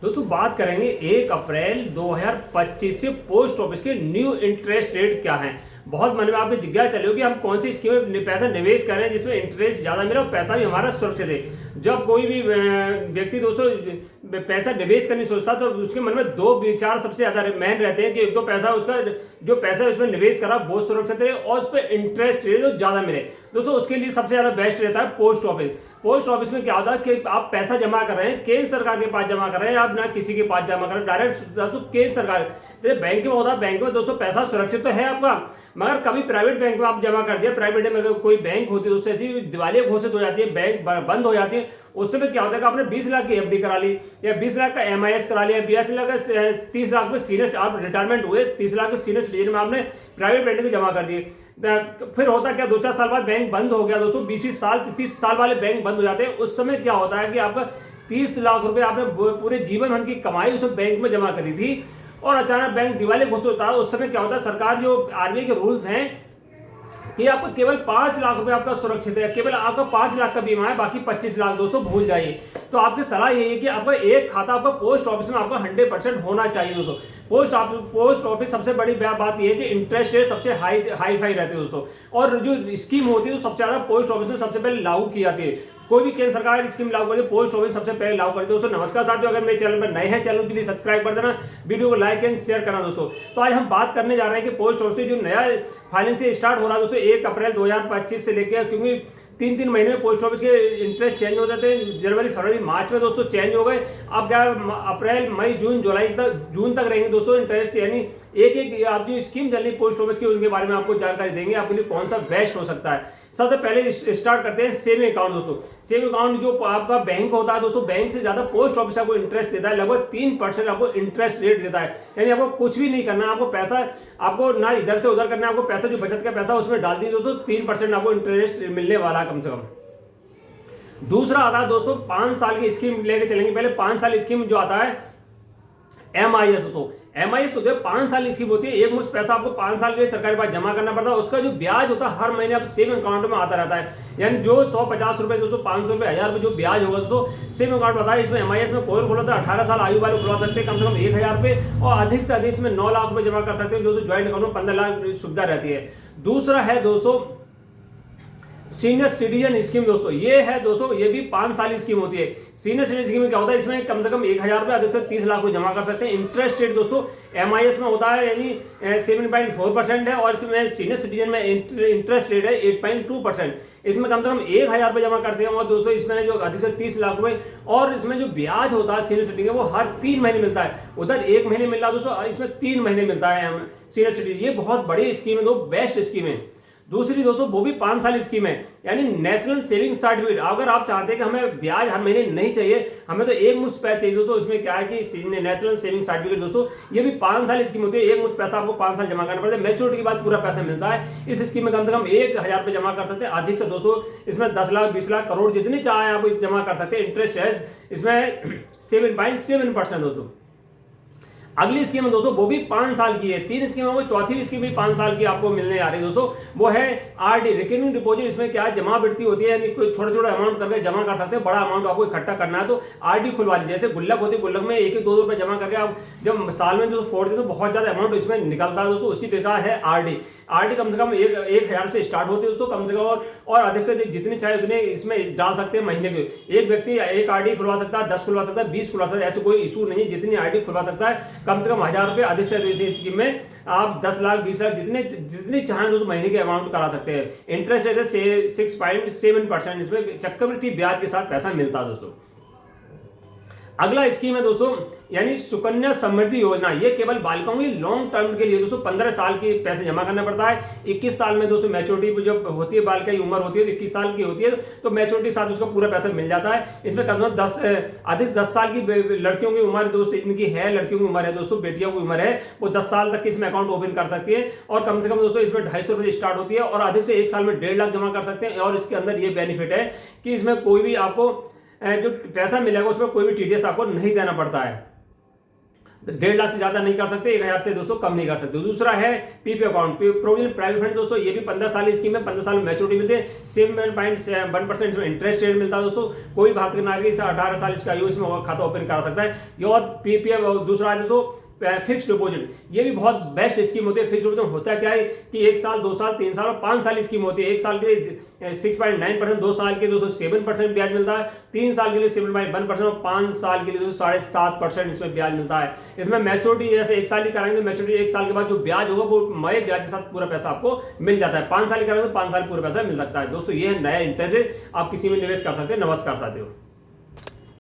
दोस्तों बात करेंगे 1 अप्रैल 2025 से पोस्ट ऑफिस के न्यू इंटरेस्ट रेट क्या हैं। बहुत मन में आपको जिज्ञासा चली होगी हम कौन सी स्कीम में पैसा निवेश कर रहे हैं जिसमें इंटरेस्ट ज़्यादा मिले और पैसा भी हमारा सुरक्षित है। जब कोई भी व्यक्ति दोस्तों पैसा निवेश करने सोचता तो उसके मन में दो विचार सबसे ज़्यादा मेन रहते हैं कि एक तो पैसा उसका जो पैसा उसमें निवेश करा बहुत सुरक्षित है और उस पर इंटरेस्ट रेट तो ज़्यादा मिले। दोस्तों उसके लिए सबसे ज़्यादा बेस्ट रहता है पोस्ट ऑफिस। पोस्ट ऑफिस में क्या होता है कि आप पैसा जमा कर रहे हैं केंद्र सरकार के पास जमा कर रहे हैं, आप ना किसी के पास जमा कर रहे हैं, डायरेक्ट दोस्तों केंद्र सरकार। जैसे बैंक में होता है, बैंक में दोस्तों पैसा सुरक्षित तो है आपका, मगर कभी प्राइवेट बैंक में आप जमा कर दिया, प्राइवेट में अगर कोई बैंक होती है उससे ऐसी दिवालिया घोषित हो जाती है, बैंक बंद हो जाती है, उससे क्या होता है कि आपने 20 लाख की एफडी करा ली या 20 लाख का एमआईएस करा लिया, 20 लाख का 30 लाख में सीनियर आप रिटायरमेंट हुए, 30 लाख के सीनियर सिटीजन में आपने प्राइवेट बैंक में जमा कर दिए। फिर होता क्या 2-4 साल बाद बैंक बंद हो गया दोस्तों, 20 साल 30 साल वाले बैंक बंद हो जाते हैं। उस समय क्या होता है कि आपका 30 लाख रुपए आपने पूरे जीवन भर की कमाई उस बैंक में जमा करी थी और अचानक बैंक दिवालिया घोषित होता है। उस समय क्या होता है, सरकार जो आरबीआई के रूल्स हैं कि आपको केवल 5 लाख रुपए आपका सुरक्षित है, केवल आपका 5 लाख का बीमा है, बाकी 25 लाख दोस्तों भूल जाइए। तो आपकी सलाह यही है कि आपका एक खाता आपका पोस्ट ऑफिस में आपका 100% होना चाहिए दोस्तों। पोस्ट ऑफिस सबसे बड़ी बात यह है कि इंटरेस्ट रेट सबसे हाई फाई रहते हैं दोस्तों, और जो स्कीम होती है वो सबसे ज्यादा पोस्ट ऑफिस में सबसे पहले लागू की जाती है। कोई भी केंद्र सरकार स्कीम लागू करती है पोस्ट ऑफिस सबसे पहले लागू करती है दोस्तों। नमस्कार साथियों, अगर मेरे चैनल पर नए हैं चैनल के लिए सब्सक्राइब कर देना, वीडियो को लाइक एंड शेयर करना दोस्तों। तो आज हम बात करने जा रहे हैं कि पोस्ट ऑफिस जो नया फाइनेंस स्टार्ट हो रहा है दोस्तों 1 अप्रैल 2025 से लेकर, क्योंकि 3-3 महीने में पोस्ट ऑफिस के इंटरेस्ट चेंज हो जाते हैं। जनवरी फरवरी मार्च में दोस्तों चेंज हो गए, अब क्या अप्रैल मई जून जुलाई तक जून तक रहेंगे दोस्तों इंटरेस्ट। यानी एक आप जो स्कीम चल रही है पोस्ट ऑफिस की उनके बारे में आपको जानकारी देंगे, आपके लिए कौन सा बेस्ट हो सकता है। सबसे पहले स्टार्ट करते हैं सेविंग अकाउंट दोस्तों। सेविंग अकाउंट जो आपका बैंक होता है दोस्तों, बैंक से ज्यादा पोस्ट ऑफिस आपको इंटरेस्ट देता है, लगभग 3% आपको इंटरेस्ट रेट देता है। यानी आपको कुछ भी नहीं करना, आपको पैसा आपको ना इधर से उधर करना है, आपको पैसा जो बचत का पैसा उसमें डाल दिए दोस्तों, 3% आपको इंटरेस्ट मिलने वाला है कम से कम। दूसरा आता है दोस्तों 5 साल की स्कीम लेके चलेंगे। पहले 5 साल स्कीम जो आता है एमआईएस, तो एमआईएस होते हैं 5 साल स्कीम होती है। एक मुश्त पैसा आपको 5 साल के लिए सरकार के पास जमा करना पड़ता है, उसका जो ब्याज होता है हर महीने आप सेविंग अकाउंट में आता रहता है। यानी जो 150 रुपए दोस्तों 500 रुपए 1000 रुपए जो ब्याज होगा दोस्तों सेविंग अकाउंट बताया। इसमें एमआईएस में कोई खोला था 18 साल आयु वाले खुलवा सकते हैं, कम से कम 1000 रुपए, और अधिक से अधिक इसमें 9 लाख रुपए जमा कर सकते हैं दोस्तों। ज्वाइंट अकाउंट में 15 लाख सुविधा रहती है। दूसरा है दोस्तों सीनियर सिटीजन स्कीम दोस्तों, ये है दोस्तों, ये भी 5 साल की स्कीम होती है। सीनियर सिटीजन स्कीम में क्या होता है, इसमें कम से कम 1000 रुपए अधिक से 30 लाख रुपए जमा कर सकते हैं। इंटरेस्ट रेट दोस्तों एमआईएस में होता है यानी 7.4% है, और इसमें सीनियर सिटीजन में इंटरेस्ट रेट है 8.2%। इसमें कम से कम 1000 रुपए जमा करते हैं, और दोस्तों इसमें जो अधिक से 30 लाख रुपए, और इसमें जो ब्याज होता है सीनियर सिटीजन वो हर 3 महीने मिलता है। उधर 1 महीने मिल रहा है दोस्तों, इसमें 3 महीने मिलता है सीनियर सिटीजन। ये बहुत बड़ी स्कीम है, दो बेस्ट स्कीम है। दूसरी दोस्तों वो भी 5 साल स्कीम है, यानी नेशनल सेविंग सर्टिफिकेट। अगर आप चाहते हैं कि हमें ब्याज हर महीने नहीं चाहिए, हमें तो एक मुश्त पैसा चाहिए दोस्तों, इसमें क्या है कि नेशनल सेविंग सर्टिफिकेट दोस्तों ये भी 5 साल स्कीम होती है। एक मुश्त पैसा आपको 5 साल जमा करना पड़ता है, मैच्योरिटी के बाद पूरा पैसा मिलता है। इस स्कीम में कम से कम 1000 रुपए जमा कर सकते हैं, अधिक से 200, इसमें 10 लाख 20 लाख करोड़ जितनी चाहे आप जमा कर सकते हैं। इंटरेस्ट है इसमें 7.7% दोस्तों। अगली स्कीम है दोस्तों वो भी 5 साल की है। 3 स्कीम है, वो चौथी स्कीम भी 5 साल की आपको मिलने आ रही है दोस्तों, वो है आरडी रिकरिंग डिपॉजिट। इसमें क्या जमा वृत्ति होती है, यानी कोई छोटा छोटा अमाउंट करके जमा कर सकते हैं, बड़ा अमाउंट आपको इकट्ठा करना है तो आरडी खुलवा लीजिए। जैसे गुल्लक होती है, गुल्लक में 1-2 रुपए जमा करके आप जब साल में जो फोड़ते हैं तो बहुत ज्यादा अमाउंट इसमें निकलता है दोस्तों, उसी प्रकार है आरडी। आरडी कम से कम 1000 से स्टार्ट होती है दोस्तों, कम से कम, और अधिक से जितने चाहे उतने इसमें डाल सकते हैं महीने के। एक व्यक्ति एक आरडी खुलवा सकता है, 10 खुलवा सकता है, 20 खुलवा सकता है, ऐसे कोई इशू नहीं है। जितनी आरडी खुलवा सकता है कम से कम 1000 रुपए, अधिक से अधिक स्कीम में आप 10 लाख 20 लाख जितने चाहें दोस्तों महीने के अमाउंट करा सकते हैं। इंटरेस्ट रेट है 6.7%, इसमें चक्रवृद्धि ब्याज के साथ पैसा मिलता है दोस्तों। अगला स्कीम है दोस्तों यानी सुकन्या समृद्धि योजना। ये केवल बालिकाओं की लॉन्ग टर्म के लिए दोस्तों 15 साल के पैसे जमा करना पड़ता है। 21 साल में दोस्तों मैच्योरिटी जब होती है, बालिका की उम्र होती है 21 साल की होती है, तो मैच्योरिटी के साथ उसका पूरा पैसा मिल जाता है। इसमें कम से कम अधिक 10 साल की लड़कियों की उम्र दोस्तों इनकी है, लड़कियों की उम्र है दोस्तों, बेटियों की उम्र है, वो 10 साल तक इसमें अकाउंट ओपन कर सकती है, और कम से कम दोस्तों इसमें 250 रुपए स्टार्ट होती है, और अधिक से 1 साल में 1.5 लाख जमा कर सकते हैं। और इसके अंदर ये बेनिफिट है कि इसमें कोई भी आपको जो पैसा मिलेगा उसमें कोई भी टीडीएस आपको नहीं देना पड़ता है। 1.5 लाख से ज्यादा नहीं कर सकते, 1,000 से दोस्तों कम नहीं कर सकते। दूसरा है PP account, provision private fund दोस्तों, ये भी 15 साल की स्कीम है, 15 साल में मैच्योरिटी मिलती है, 7.1% इसमें इंटरेस्ट रेट मिलता है दोस्तों। कोई भारतीय नागरिक से 18 साल की आयु इसमें खाता ओपन करा सकता है। ये और पीपीएफ, दूसरा है दोस्तों फिक्स डिपॉजिट, ये भी बहुत बेस्ट स्कीम होती है। फिक्स डिपॉजिट में होता क्या है कि 1 साल, 2 साल, 3 साल और 5 साल की स्कीम होती है। 1 साल के लिए 6.9%, 2 साल के लिए 7% ब्याज मिलता है, 3 साल के लिए 7.1% और 5 साल के लिए 7.5% इसमें ब्याज मिलता है। इसमें मैच्योरिटी जैसे 1 साल की कराएंगे, मैच्योरिटी 1 साल के बाद जो ब्याज होगा वो नए ब्याज के साथ पूरा पैसा आपको मिल जाता है। 5 साल की कराएंगे तो 5 साल पूरा पैसा मिल सकता है। दोस्तों ये नया इंटरेस्ट आप किसी में निवेश कर सकते हैं। नमस्कार साथियों।